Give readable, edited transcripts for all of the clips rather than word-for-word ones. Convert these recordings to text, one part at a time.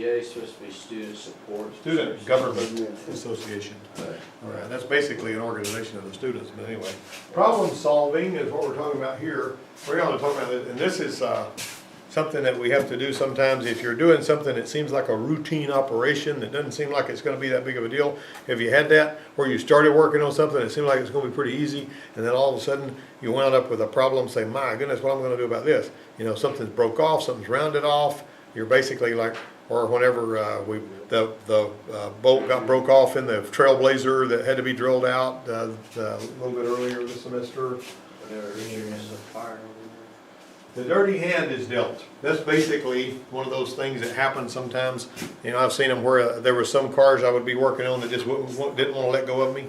SGA is supposed to be Student Support. Student Government Association. Right. All right, that's basically an organization of the students, but anyway. Problem solving is what we're talking about here. We're going to talk about this, and this is something that we have to do sometimes. If you're doing something that seems like a routine operation, that doesn't seem like it's going to be that big of a deal. Have you had that, where you started working on something that seemed like it's going to be pretty easy, and then all of a sudden you wound up with a problem, say, my goodness, what am I going to do about this? You know, something's broke off, something's rounded off. You're basically like, or whenever the bolt got broke off in the Trailblazer that had to be drilled out a little bit earlier this semester. Whatever, there's a fire over The dirty hand is dealt. That's basically one of those things that happen sometimes. You know, I've seen them where there were some cars I would be working on that just didn't want to let go of me.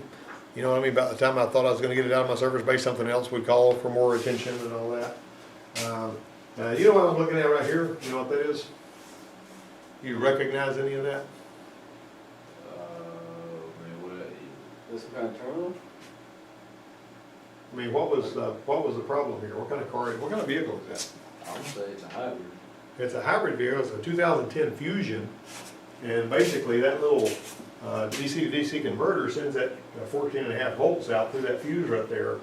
You know what I mean? About the time I thought I was going to get it out of my service base, something else would call for more attention and all that. You know what I'm looking at right here? You know what that is? You recognize any of that? Man, what? This kind of terminal? I mean, what was the problem here? What kind of car, what kind of vehicle is that? I would say it's a hybrid. It's a hybrid vehicle. It's a 2010 Fusion, and basically that little DC to DC converter sends that 14.5 volts out through that fuse right there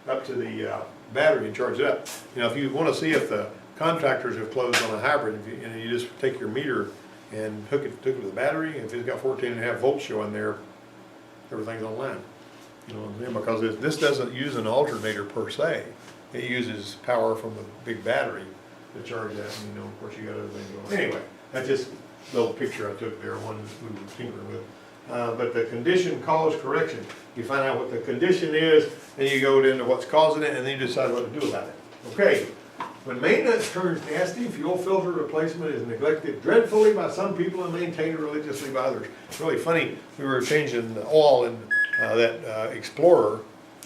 up to the battery and charge it up. You know, if you want to see if the contractors have closed on a hybrid, if you just take your meter and hook it to the battery. If it's got 14.5 volts showing there, everything's online. You know what I mean? Because this doesn't use an alternator per se. It uses power from the big battery to charge that. And, you know, of course, you got other things going. Anyway, that's just a little picture I took there, one we were tinkering with. But the condition cause correction. You find out what the condition is, and you go into what's causing it, and then you decide what to do about it. Okay. When maintenance turns nasty, fuel filter replacement is neglected dreadfully by some people and maintained religiously by others. It's really funny. We were changing the oil in that Explorer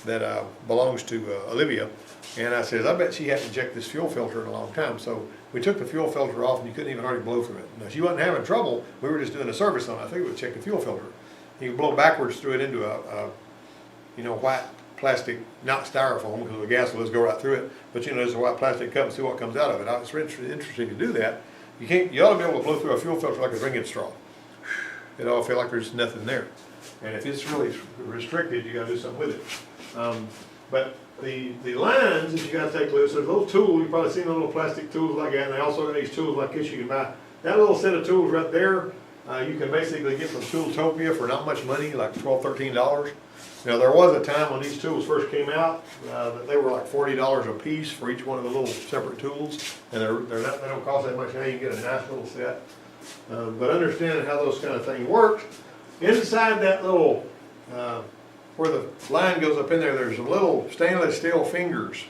that belongs to Olivia, and I said, I bet she hadn't checked this fuel filter in a long time. So we took the fuel filter off, and you couldn't even hardly blow through it. Now, she wasn't having trouble. We were just doing a service on it. I think we would check the fuel filter. You can blow backwards through it into a white plastic, not styrofoam, because the gas will just go right through it. But you know, there's a white plastic cup and see what comes out of it. It's interesting to do that. You ought to be able to blow through a fuel filter like a drinking straw. It ought to feel like there's nothing there. And if it's really restricted, you got to do something with it. But the lines that you got to take loose, there's a little tool. You've probably seen the little plastic tools like that, and they also got these tools like this you can buy. That little set of tools right there, you can basically get from Tooltopia for not much money, like $12, $13. Now, there was a time when these tools first came out that they were like $40 a piece for each one of the little separate tools, and they don't cost that much. Now you get a nice little set. But understanding how those kind of things work, inside that little where the line goes up in there, there's some little stainless steel fingers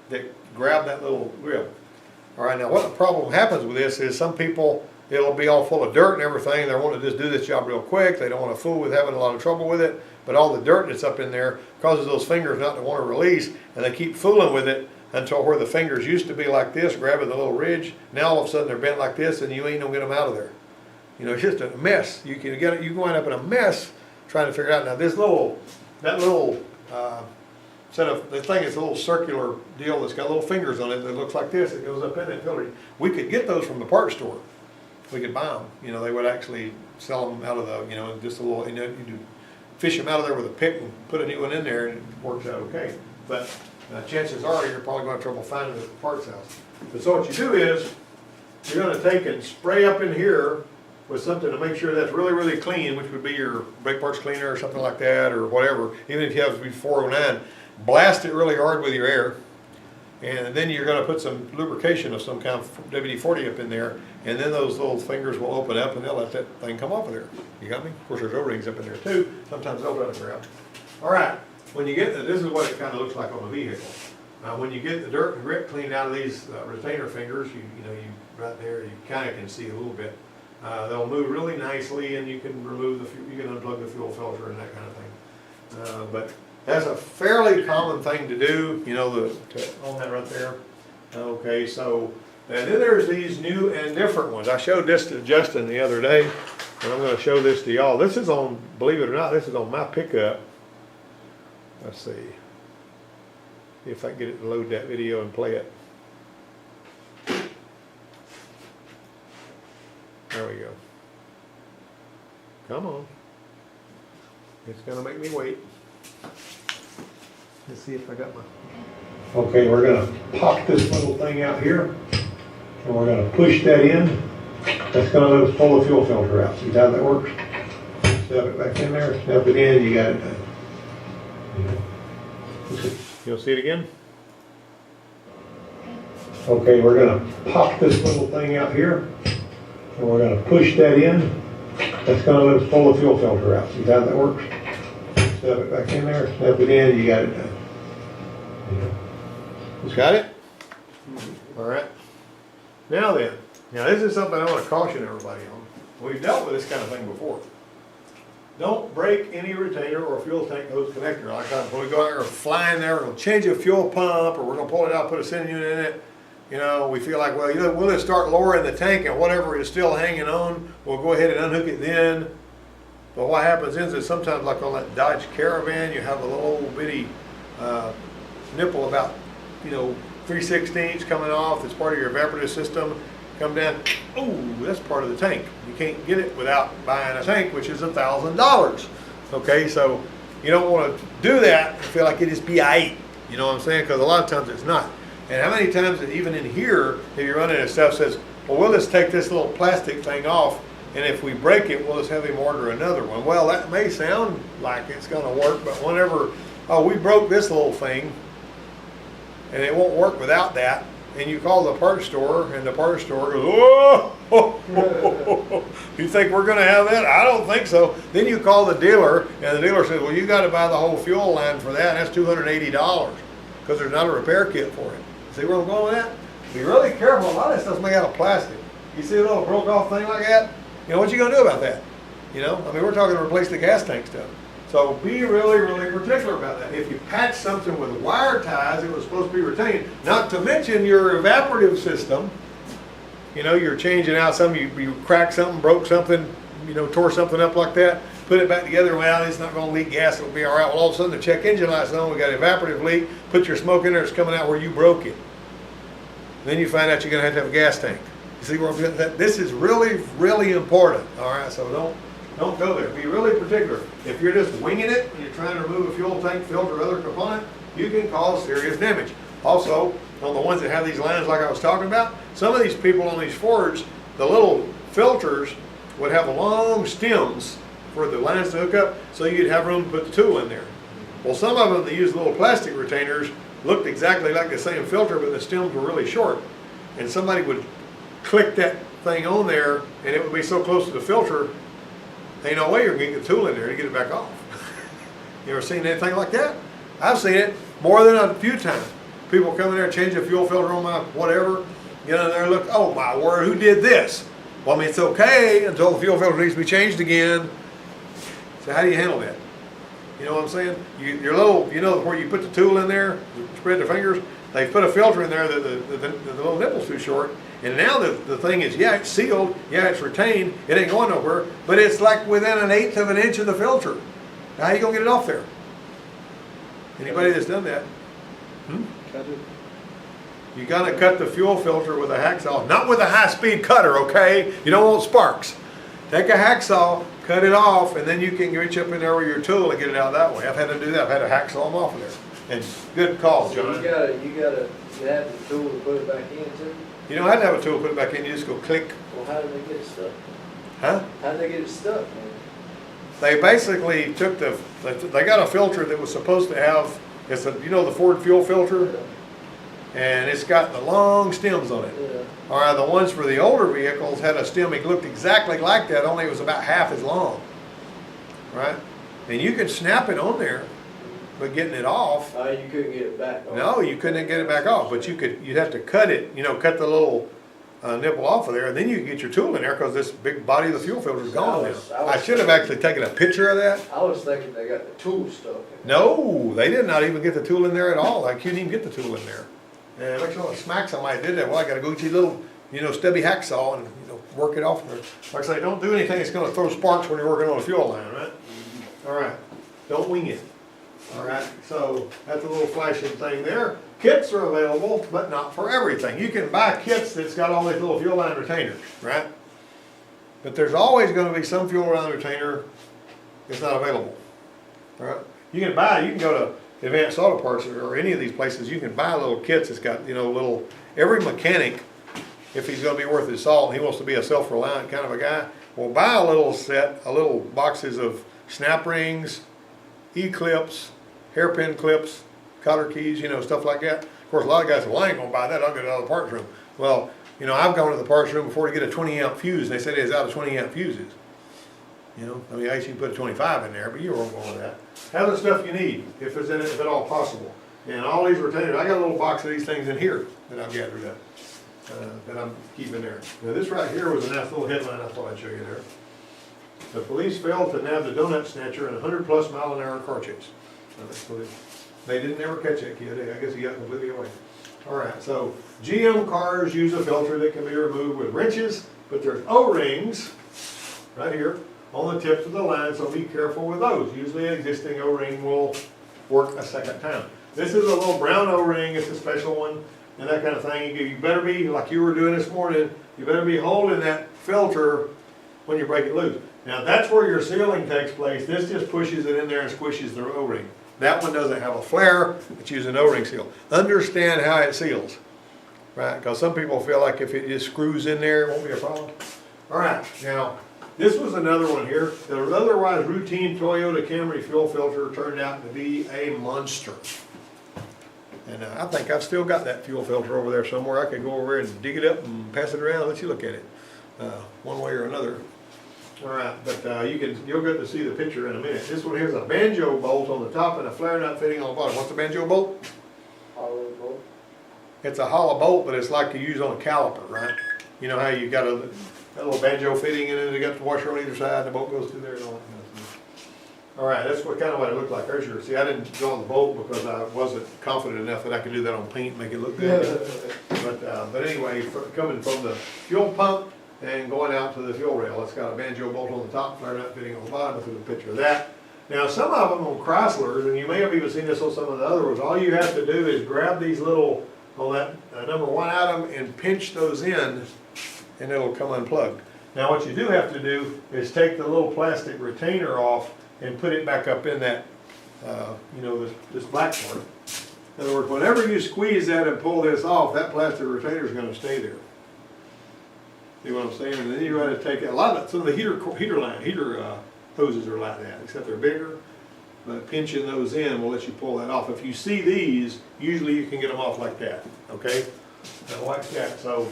that grab that little grip. All right, now what the problem happens with this is some people, it'll be all full of dirt and everything. They want to just do this job real quick. They don't want to fool with having a lot of trouble with it. But all the dirt that's up in there causes those fingers not to want to release, and they keep fooling with it until where the fingers used to be like this, grabbing the little ridge. Now all of a sudden they're bent like this, and you ain't gonna get them out of there. You know, it's just a mess. You can wind up in a mess trying to figure it out. Now that little set of the thing is a little circular deal that's got little fingers on it that looks like this. It goes up in that filter. We could get those from the parts store. We could buy them. You know, they would actually sell them out of the, you know, just a little, you know, you do fish them out of there with a pick and put a new one in there, and it works out okay. But chances are you're probably going to have trouble finding it at the parts house. But so what you do is you're going to take and spray up in here with something to make sure that's really, really clean, which would be your brake parts cleaner or something like that, or whatever. Even if you have to be 409, blast it really hard with your air, and then you're going to put some lubrication of some kind of WD-40 up in there, and then those little fingers will open up and they'll let that thing come off of there. You got me? Of course, there's O-rings up in there too. Sometimes they'll let it grab. All right. When you get this is what it kind of looks like on the vehicle. When you get the dirt and grit cleaned out of these retainer fingers, you right there, you kind of can see a little bit. They'll move really nicely, and you can remove you can unplug the fuel filter and that kind of thing. But that's a fairly common thing to do. You know, on that right there. Okay, so and then there's these new and different ones. I showed this to Justin the other day, and I'm going to show this to y'all. This is on, believe it or not, this is on my pickup. Let's see if I can get it to load that video and play it. There we go. Come on. It's gonna make me wait. Let's see if I got my. Okay, we're gonna pop this little thing out here, and we're gonna push that in. That's gonna let us pull the fuel filter out. See how that works? Step it back in there, step it in, you got it done. You'll see it again? Okay, we're gonna pop this little thing out here, and we're gonna push that in. That's gonna let us pull the fuel filter out. See how that works? Step it back in there, step it in, you got it done. Got it? All right. Now then, this is something I want to caution everybody on. We've dealt with this kind of thing before. Don't break any retainer or fuel tank hose connector. Like when we go out there and fly in there, we're going to change a fuel pump, or we're going to pull it out, put a sending unit in it. You know, we feel like, well, we'll just start lowering the tank, and whatever is still hanging on, we'll go ahead and unhook it then. But what happens is sometimes, like on that Dodge Caravan, you have a little bitty nipple about 3/16 coming off. It's part of your evaporative system. Come down, oh, that's part of the tank. You can't get it without buying a tank, which is $1,000. Okay, so you don't want to do that and feel like it is BI8. You know what I'm saying? Because a lot of times it's not. And how many times, even in here, if you're running into stuff, says, well, we'll just take this little plastic thing off, and if we break it, we'll just have him order another one. Well, that may sound like it's going to work, but whenever, oh, we broke this little thing, and it won't work without that, and you call the parts store, and the parts store goes, oh, you think we're going to have that? I don't think so. Then you call the dealer, and the dealer says, well, you got to buy the whole fuel line for that, and that's $280, because there's not a repair kit for it. See where I'm going with that? Be really careful. A lot of that stuff's made out of plastic. You see a little broke off thing like that? What you going to do about that? I mean, we're talking to replace the gas tank stuff. So be really, really particular about that. If you patch something with wire ties, it was supposed to be retained. Not to mention your evaporative system. You're changing out something, you cracked something, broke something, tore something up like that, put it back together, well, it's not going to leak gas, it'll be all right. Well, all of a sudden the check engine light's on, we got an evaporative leak, put your smoke in there, it's coming out where you broke it. Then you find out you're going to have a gas tank. You see where I'm getting that? This is really, really important, all right? So don't go there. Be really particular. If you're just winging it and you're trying to remove a fuel tank, filter, or other component, you can cause serious damage. Also, on the ones that have these lines like I was talking about, some of these people on these Fords, the little filters would have long stems for the lines to hook up, so you'd have room to put the tool in there. Well, some of them that use little plastic retainers looked exactly like the same filter, but the stems were really short. And somebody would click that thing on there, and it would be so close to the filter, ain't no way you're going to get the tool in there to get it back off. You ever seen anything like that? I've seen it more than a few times. People come in there and change the fuel filter on my whatever, get in there and look, oh my word, who did this? Well, I mean, it's okay until the fuel filter needs to be changed again. So how do you handle that? You know what I'm saying? Your little, where you put the tool in there, spread the fingers, they put a filter in there that the little nipple's too short. And now the thing is, yeah, it's sealed, yeah, it's retained, it ain't going nowhere, but it's like within 1/8 of an inch of the filter. Now, how you gonna get it off there? Anybody that's done that? Cut it. You gotta cut the fuel filter with a hacksaw, not with a high-speed cutter, okay? You don't want sparks. Take a hacksaw, cut it off, and then you can reach up in there with your tool and get it out that way. I've had to do that. I've had to hacksaw them off of there. And good call, So John. you gotta have the tool to put it back in too? You don't have to have a tool to put it back in. You just go click. Well, how did they get it stuck? Huh? How did they get it stuck, man? They basically took they got a filter that was supposed to have, it's the Ford fuel filter? And it's got the long stems on it. Yeah. All right, the ones for the older vehicles had a stem that looked exactly like that, only it was about half as long. Right? And you could snap it on there, but getting it off, Oh, you couldn't get it back on? no, you couldn't get it back off, but you'd have to cut it, cut the little nipple off of there, and then you can get your tool in there because this big body of the fuel filter is gone now. I should have actually taken a picture of that. I was thinking they got the tool stuck in. No, they did not even get the tool in there at all. I couldn't even get the tool in there. And make sure it smacks somebody did that. Well, I got to go get you a little, stubby hacksaw and work it off. Like I say, don't do anything that's going to throw sparks when you're working on a fuel line, right? All right, don't wing it. All right, so that's a little flashing thing there. Kits are available, but not for everything. You can buy kits that's got all these little fuel line retainers, right? But there's always gonna be some fuel around the retainer that's not available. All right? You can go to Advanced Auto Parts or any of these places, you can buy little kits that's got, every mechanic, if he's gonna be worth his salt, and he wants to be a self-reliant kind of a guy, will buy a little boxes of snap rings, E-clips, hairpin clips, cotter keys, stuff like that. Of course, a lot of guys say, well, I ain't gonna buy that, I'll get it out of the parts room. Well, I've gone to the parts room before to get a 20 amp fuse, and they said it's out of 20 amp fuses. I guess you can put a 25 in there, but you won't go with that. Have the stuff you need, if it's in it, if at all possible. And all these retainers, I got a little box of these things in here that I've gathered up, that I'm keeping there. Now this right here was a nice little headline I thought I'd show you there. The police failed to nab the donut snatcher in a 100+ mile-an-hour car chase. They didn't ever catch that kid. I guess he got completely away. All right, so GM cars use a filter that can be removed with wrenches, but there's O-rings right here on the tips of the line, so be careful with those. Usually an existing O-ring will work a second time. This is a little brown O-ring, it's a special one, and that kind of thing. You better be, like you were doing this morning, you better be holding that filter when you break it loose. Now that's where your sealing takes place. This just pushes it in there and squishes the O-ring. That one doesn't have a flare, it's using O-ring seal. Understand how it seals, right? Because some people feel like if it just screws in there, it won't be a problem. All right, now, this was another one here. The otherwise routine Toyota Camry fuel filter turned out to be a monster. And I think I've still got that fuel filter over there somewhere. I could go over there and dig it up and pass it around, let you look at it, one way or another. All right, but you'll get to see the picture in a minute. This one here's a banjo bolt on the top and a flare nut fitting on the bottom. What's a banjo bolt? Hollow bolt. It's a hollow bolt, but it's like you use on a caliper, right? You know how you got a little banjo fitting in it, you got the washer on either side, the bolt goes through there and all that kind of stuff. All right, that's what it looked like. There's your, see, I didn't draw the bolt because I wasn't confident enough that I could do that on paint and make it look good. But anyway, coming from the fuel pump and going out to the fuel rail, it's got a banjo bolt on the top, flare nut fitting on the bottom. I took a picture of that. Now, some of them on Chryslers, and you may have even seen this on some of the other ones, all you have to do is grab these little, on that number 1 item, and pinch those in, and it'll come unplugged. Now, what you do have to do is take the little plastic retainer off and put it back up in that, this black part. In other words, whenever you squeeze that and pull this off, that plastic retainer is going to stay there. See what I'm saying? And then you got to take some of the heater hoses are like that, except they're bigger. But pinching those in will let you pull that off. If you see these, usually you can get them off like that. Okay, now like that. So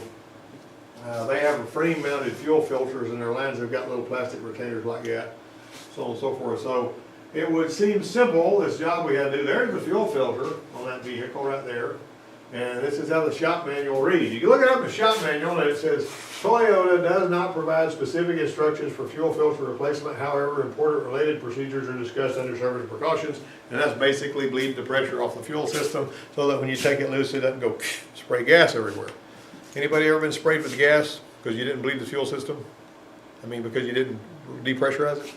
they have frame-mounted fuel filters in their lines. They've got little plastic retainers like that, so on and so forth. So it would seem simple, this job we had to do. There's the fuel filter on that vehicle right there. And this is how the shop manual reads. You can look it up in the shop manual and it says, Toyota does not provide specific instructions for fuel filter replacement. However, important related procedures are discussed under service precautions. And that's basically bleed the pressure off the fuel system so that when you take it loose, it doesn't go spray gas everywhere. Anybody ever been sprayed with gas because you didn't bleed the fuel system? I mean, because you didn't depressurize it?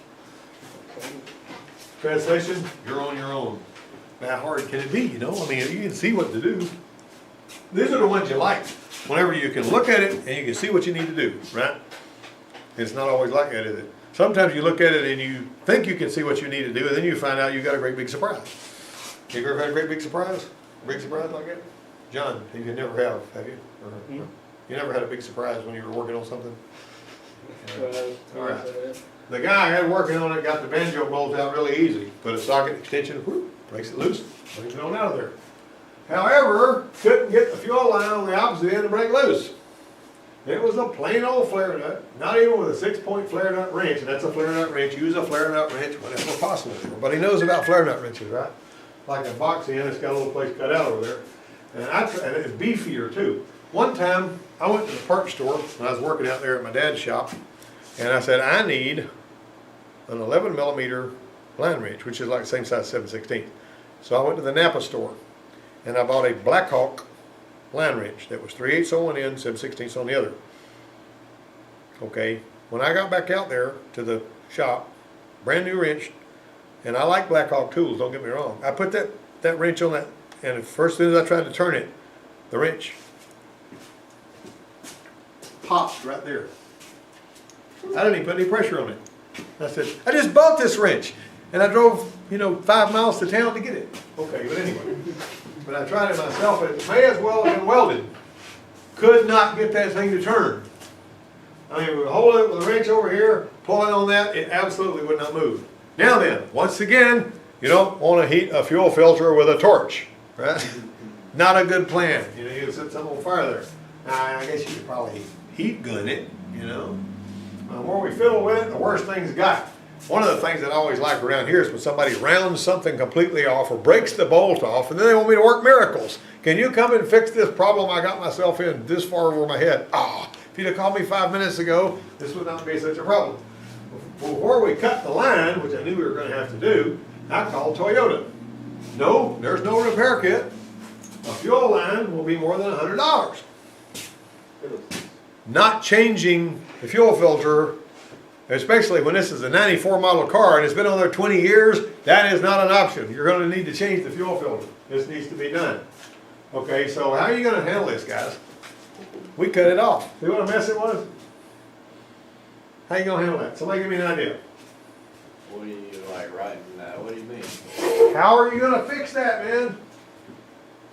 Translation, you're on your own. How hard can it be, I mean, you can see what to do. These are the ones you like. Whenever you can look at it and you can see what you need to do, right? It's not always like that, is it? Sometimes you look at it and you think you can see what you need to do, and then you find out you got a great big surprise. Have you ever had a great big surprise? A big surprise like that? John, you never have you? Or, you never had a big surprise when you were working on something? All right. The guy I had working on it got the banjo bolt out really easy. Put a socket extension, whoop, breaks it loose, brings it on out of there. However, couldn't get the fuel line on the opposite end to break loose. It was a plain old flare nut, not even with a 6-point flare nut wrench, and that's a flare nut wrench. Use a flare nut wrench whenever possible. Everybody knows about flare nut wrenches, right? Like a box end, it's got a little place cut out over there. And it's beefier too. One time, I went to the parts store when I was working out there at my dad's shop, and I said, I need an 11mm line wrench, which is like the same size 7/16. So I went to the Napa store, and I bought a Blackhawk line wrench that was 3/8 on one end, 7/16 on the other. Okay, when I got back out there to the shop, brand new wrench, and I like Blackhawk tools, don't get me wrong. I put that wrench on that, and the first thing I tried to turn it, the wrench popped right there. I didn't even put any pressure on it. I said, I just bought this wrench, and I drove, 5 miles to town to get it. Okay, but anyway. But I tried it myself, and it may as well have been welded. Could not get that thing to turn. I mean, we would hold it with a wrench over here, pulling on that, it absolutely would not move. Now then, once again, you don't want to heat a fuel filter with a torch, right? Not a good plan. You set something on fire there. Now, I guess you could probably heat gun it, The more we fiddle with it, the worse things got. One of the things that I always like around here is when somebody rounds something completely off or breaks the bolt off, and then they want me to work miracles. Can you come and fix this problem I got myself in this far over my head? If you'd have called me 5 minutes ago, this would not be such a problem. Before we cut the line, which I knew we were going to have to do, I called Toyota. No, there's no repair kit. A fuel line will be more than $100. Not changing the fuel filter, especially when this is a 94 model car and it's been on there 20 years, that is not an option. You're going to need to change the fuel filter. This needs to be done. Okay, so how are you going to handle this, guys? We cut it off. See what a mess it was? How you going to handle that? Somebody give me an idea. What do you like writing that? What do you mean? How are you going to fix that, man?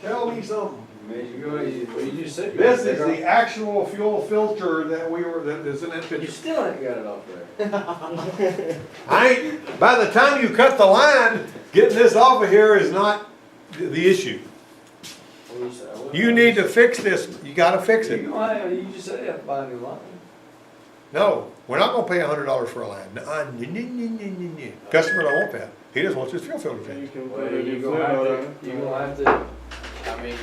Tell me something. You just said This is the actual fuel filter that is in that You picture. still ain't got it off there. By the time you cut the line, getting this off of here is not the issue. You need to fix this. You got to fix it. You just said you have to buy a new line. No, we're not going to pay $100 for a line. Customer don't want that. He just wants his fuel filter changed. Well, you're gonna have to. I mean,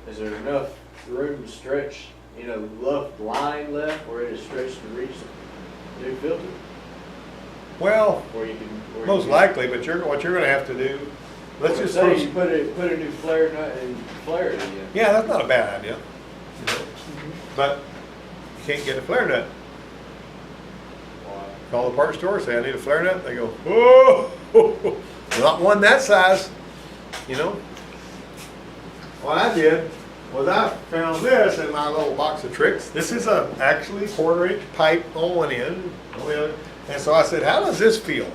is there enough room to stretch? Left line left where it is stretched to reach the new filter. Well, Where you can. most likely, but what you're going to have to do. Let's just say you put a new flare nut and flare it again. Yeah, that's not a bad idea. But you can't get a flare nut. Why? Call the parts store, say I need a flare nut. They go, whoa, not one that size. What I did was I found this in my little box of tricks. This is actually 1/4 inch pipe on one end, on the other. And so I said, how does this feel?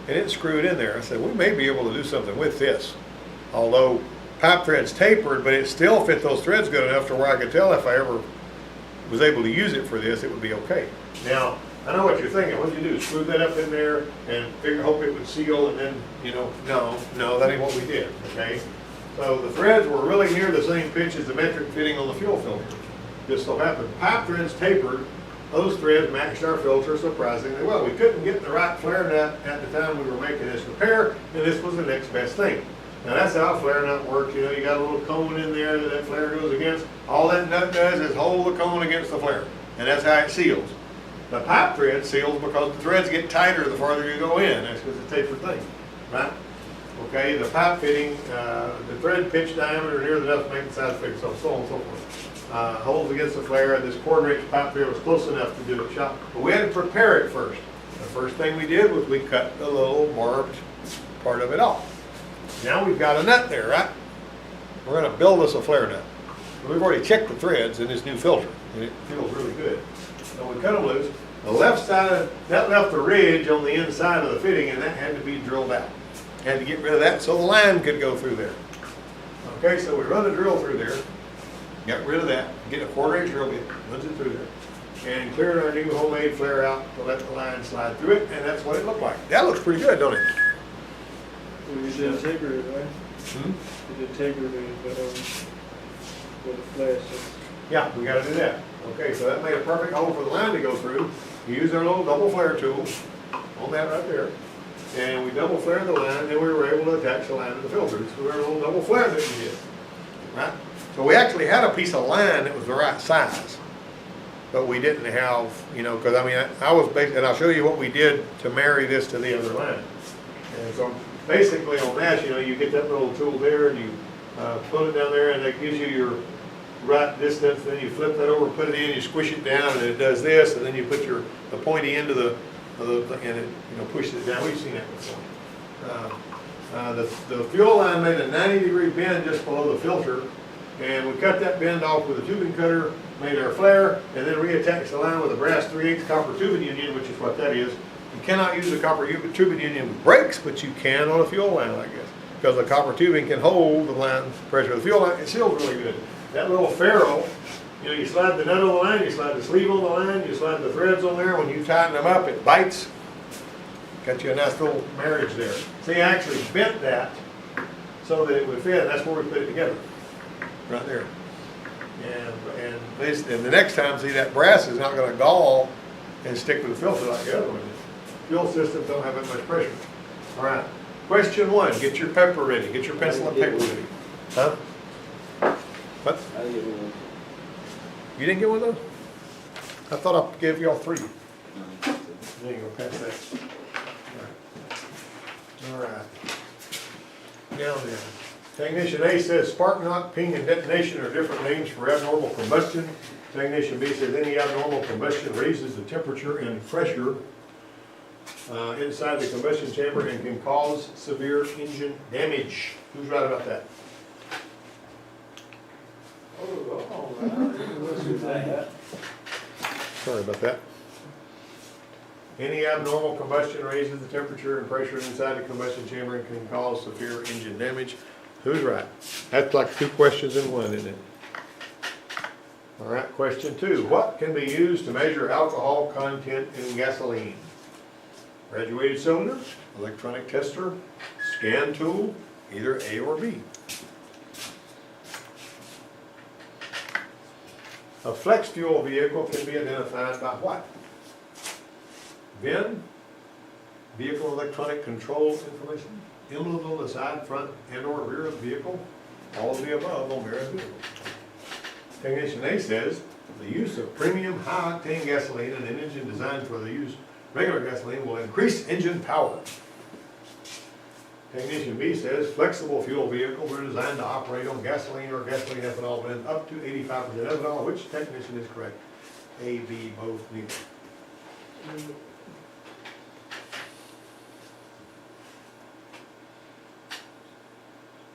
And it screwed in there. I said, we may be able to do something with this. Although pipe thread's tapered, but it still fit those threads good enough to where I could tell if I ever was able to use it for this, it would be okay. Now, I know what you're thinking. What did you do? Screw that up in there and hope it would seal, and then, no, that ain't what we did, okay? So the threads were really near the same pitch as the metric fitting on the fuel filter. Just so happened. Pipe threads tapered. Those threads matched our filter surprisingly well. We couldn't get the right flare nut at the time we were making this repair, and this was the next best thing. Now that's how a flare nut works. You got a little cone in there that flare goes against. All that nut does is hold the cone against the flare, and that's how it seals. The pipe thread seals because the threads get tighter the farther you go in. That's because it's a tapered thing, right? Okay, the pipe fitting, the thread pitch diameter near enough to make the size fit, so on and so forth. Holds against the flare. This 1/4 inch pipe thread was close enough to do it shop, but we had to prepare it first. The first thing we did was we cut the little barbed part of it off. Now we've got a nut there, right? We're going to build us a flare nut. We've already checked the threads in this new filter, and it feels really good. So we cut them loose. The left side, that left a ridge on the inside of the fitting, and that had to be drilled out. Had to get rid of that so the line could go through there. Okay, so we run a drill through there, got rid of that, get a 1/4 inch drill bit, runs it through there, and cleared our new homemade flare out to let the line slide through it, and that's what it looked like. That looks pretty good, don't it? We did taper it, right? We did taper it with the flash. Yeah, we gotta do that. Okay, so that made a perfect hole for the line to go through. We used our little double flare tool on that right there. And we double flared the line, and then we were able to attach the line to the filters with our little double flare that we did. Right? So we actually had a piece of line that was the right size. But we didn't have, because I was basically, and I'll show you what we did to marry this to the other line. And so basically on that, you get that little tool there and you put it down there, and that gives you your right distance. Then you flip that over, put it in, you squish it down, and it does this, and then you put the pointy end of the and it pushes it down. We've seen that before. The fuel line made a 90-degree bend just below the filter, and we cut that bend off with a tubing cutter made our flare, and then reattach the line with a brass 3/8 copper tubing union, which is what that is. You cannot use a copper tubing union with brakes, but you can on a fuel line like this, because the copper tubing can hold the line pressure of the fuel line. It seals really good. That little ferrule, you know, you slide the nut on the line, you slide the sleeve on the line, you slide the threads on there. When you tighten them up, it bites. Got you a nice little marriage there. See, I actually bent that so that it would fit. That's where we put it together, right there. And the next time, see, that brass is not going to gall and stick to the filter like the other one. Fuel systems don't have that much pressure. All right. Question 1. Get your pepper ready. Get your pencil and paper ready. Huh? What? I didn't get one. You didn't get one of those? I thought I gave y'all 3. No. There you go. Pass that. All right. Now then. Technician A says spark knock, ping, and detonation are different names for abnormal combustion. Technician B says any abnormal combustion raises the temperature and pressure inside the combustion chamber and can cause severe engine damage. Who's right about that? Sorry about that. Any abnormal combustion raises the temperature and pressure inside the combustion chamber and can cause severe engine damage. Who's right? That's like 2 questions in one, isn't it? All right, question 2. What can be used to measure alcohol content in gasoline? Graduated cylinder, electronic tester, scan tool, either A or B. A flex fuel vehicle can be identified by what? VIN, vehicle electronic control information, emblem on the side, front, and or rear of the vehicle, all of the above on various vehicles. Technician A says, the use of premium high-octane gasoline in an engine designed for the use of regular gasoline will increase engine power. Technician B says, flexible fuel vehicles are designed to operate on gasoline or gasoline ethanol blend up to 85% ethanol. Which technician is correct? A, B, both, neither.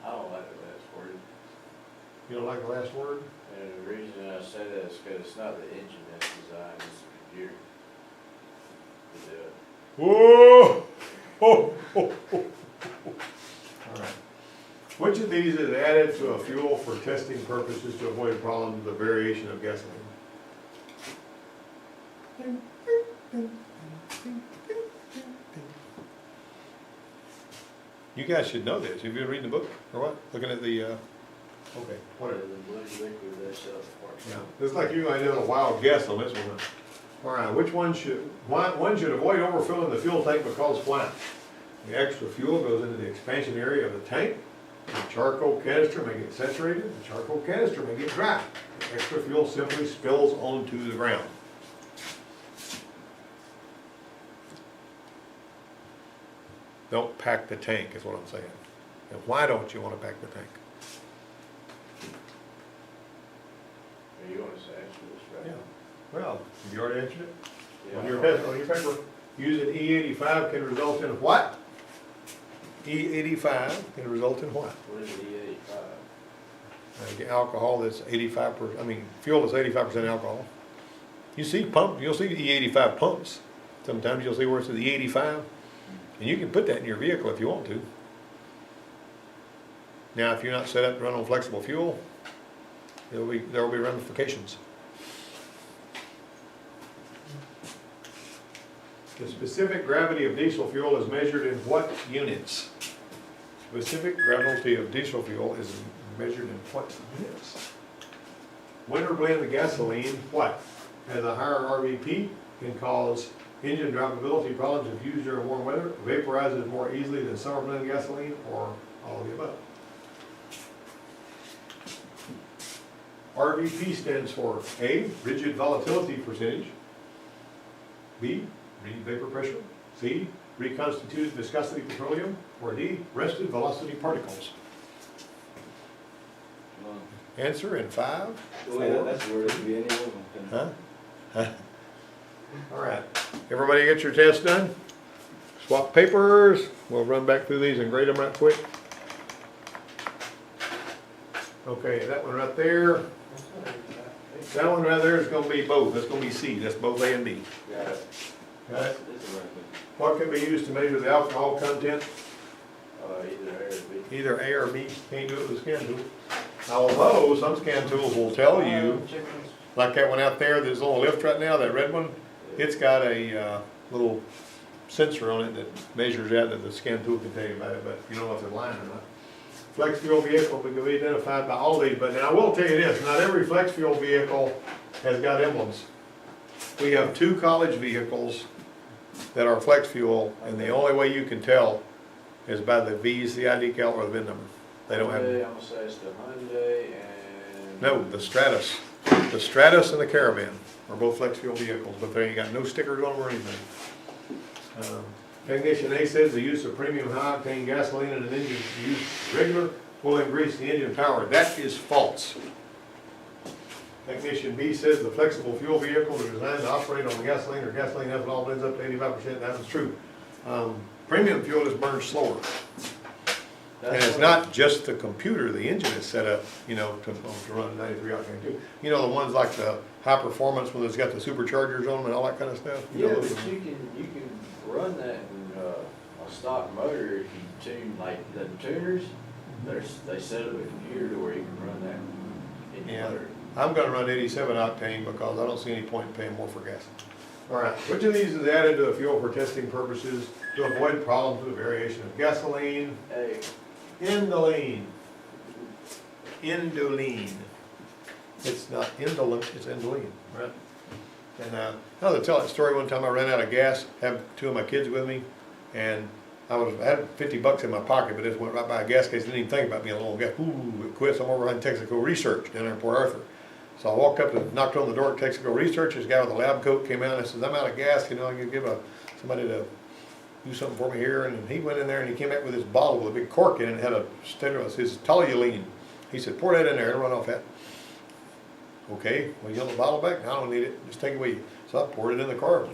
I don't like the last word. You don't like the last word? And the reason I say that is because it's not the engine that's designed, it's the computer. To do it. Whoa! Oh, oh, oh. All right. Which of these is added to a fuel for testing purposes to avoid problems with the variation of gasoline? You guys should know this. Have you been reading the book or what? Looking at the, okay, whatever. The blue liquid they sell for. Yeah, it's like you I did a wild guess on this one. All right, which one should avoid overfilling the fuel tank but cause flat? The extra fuel goes into the expansion area of the tank. The charcoal canister may get saturated. The charcoal canister may get dry. The extra fuel simply spills onto the ground. Don't pack the tank is what I'm saying. And why don't you want to pack the tank? You want to answer this, right? Yeah. Well, have you already answered it? Yeah. On your paper, using E85 can result in what? E85 can result in what? What is E85? Alcohol that's 85%, I mean, fuel that's 85% alcohol. You see pump, you'll see E85 pumps. Sometimes you'll see where it says E85. And you can put that in your vehicle if you want to. Now, if you're not set up to run on flexible fuel, there will be ramifications. The specific gravity of diesel fuel is measured in what units? Specific gravity of diesel fuel is measured in what units? Winter blend gasoline, what? Has a higher RVP, can cause engine drivability problems if used during warm weather, vaporizes more easily than summer blend gasoline, or all of the above. RVP stands for A, rigid volatility percentage, B, vapor pressure, C, reconstituted viscosity petroleum, or D, rested velocity particles. Answer in 5, 4. That's where it could be any one of them. Huh? All right. Everybody get your test done? Swap papers. We'll run back through these and grade them right quick. Okay, that one right there. That one right there is gonna be both, that's gonna be C, that's both A and B. Got it. Got it? It's a record. What can be used to measure the alcohol content? Either A or B. Either A or B, can't do it with a scan tool. Although, some scan tools will tell you, like that one out there, there's a little lift right now, that red one, it's got a, little sensor on it that measures out that the scan tool can tell you about it, but you don't know if it's lying or not. Flex fuel vehicle can be identified by all these, but now I will tell you this, not every flex fuel vehicle has got emblems. We have 2 college vehicles that are flex fuel, and the only way you can tell is by the VCI decal or the VIN number. They don't have. Hyundai, I'm gonna say it's the Hyundai and. No, the Stratus. The Stratus and the Caravan are both flex fuel vehicles, but they ain't got no stickers on them or anything. Technician A says the use of premium high octane gasoline in an engine used regular will increase the engine power. That is false. Technician B says the flexible fuel vehicles are designed to operate on gasoline or gasoline ethanol blends up to 85%. That is true. Premium fuel is burned slower. And it's not just the computer, the engine is set up, you know, to run 93 octane too. You know, the ones like the high performance, when it's got the superchargers on them and all that kind of stuff? You Yeah, know, but you can run that in a stock motor if you tune, like the tuners, they set up a computer to where you can run that in your Yeah. motor. I'm gonna run 87 octane because I don't see any point in paying more for gas. All right, which of these is added to a fuel for testing purposes to avoid problems with variation of gasoline? Hey, Indolene. Indolene. It's not indolent, it's indolene, right? And I was tell that story one time. I ran out of gas, had 2 of my kids with me, and I had 50 bucks in my pocket, but just went right by a gas station. Didn't even think about being a little gas. Ooh, it quits. I'm over in Texaco Research down there in Port Arthur. So I walked up and knocked on the door at Texaco Research. This guy with a lab coat came out and says, "I'm out of gas. You know, I can give somebody to do something for me here." And he went in there and he came back with this bottle with a big cork in it and had a sticker that says toluene. He said, "Pour that in there. It'll run off that." Okay, well, you want the bottle back? I don't need it. Just take it with you. So I poured it in the car.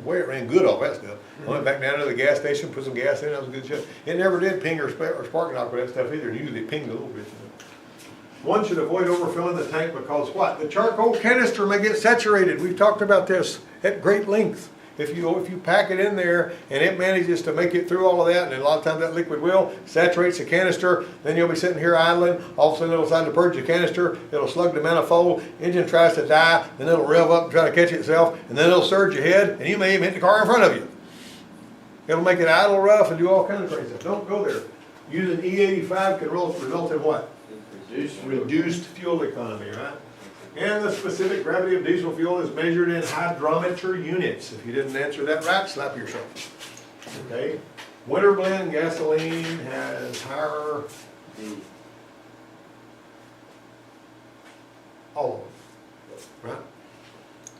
Boy, it ran good off that stuff. I went back down to the gas station, put some gas in it. That was a good shit. It never did ping or spark knock with that stuff either. Usually it pinged a little bit. One should avoid overfilling the tank because what? The charcoal canister may get saturated. We've talked about this at great length. If you pack it in there and it manages to make it through all of that, and a lot of times that liquid will, saturates the canister, then you'll be sitting here idling, all of a sudden it'll decide to purge the canister, it'll slug the manifold, engine tries to die, then it'll rev up and try to catch itself, and then it'll surge ahead, and you may even hit the car in front of you. It'll make it idle rough and do all kinds of crazy stuff. Don't go there. Using E85 can result in what? Reduced fuel economy, right? And the specific gravity of diesel fuel is measured in hydrometer units. If you didn't answer that right, slap yourself. Okay? Winter blend gasoline has higher, all of them, right?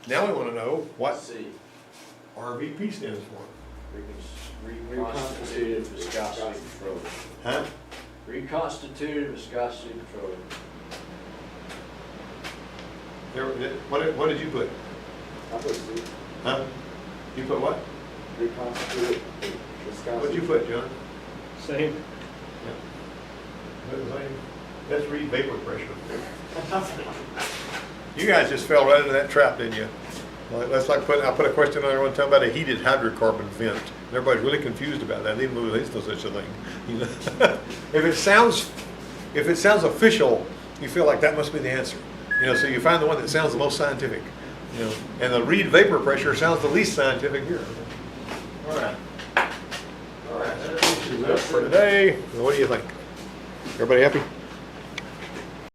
Now we want to know what C, RVP stands for. reconstituted viscosity petroleum. Huh? Reconstituted viscosity petroleum. What did you put? I put C. Huh? You put what? Reconstituted viscosity. What'd you put, John? Same. Let's read vapor pressure. You guys just fell right into that trap, didn't you? That's like I put a question on there one time about a heated hydrocarbon vent. And everybody's really confused about that. They didn't know there's no such a thing. You know? If it sounds official, you feel like that must be the answer. You know, so you find the one that sounds the most scientific. You know, and the read vapor pressure sounds the least scientific here. All right. All right. That's for today. What do you think? Everybody happy?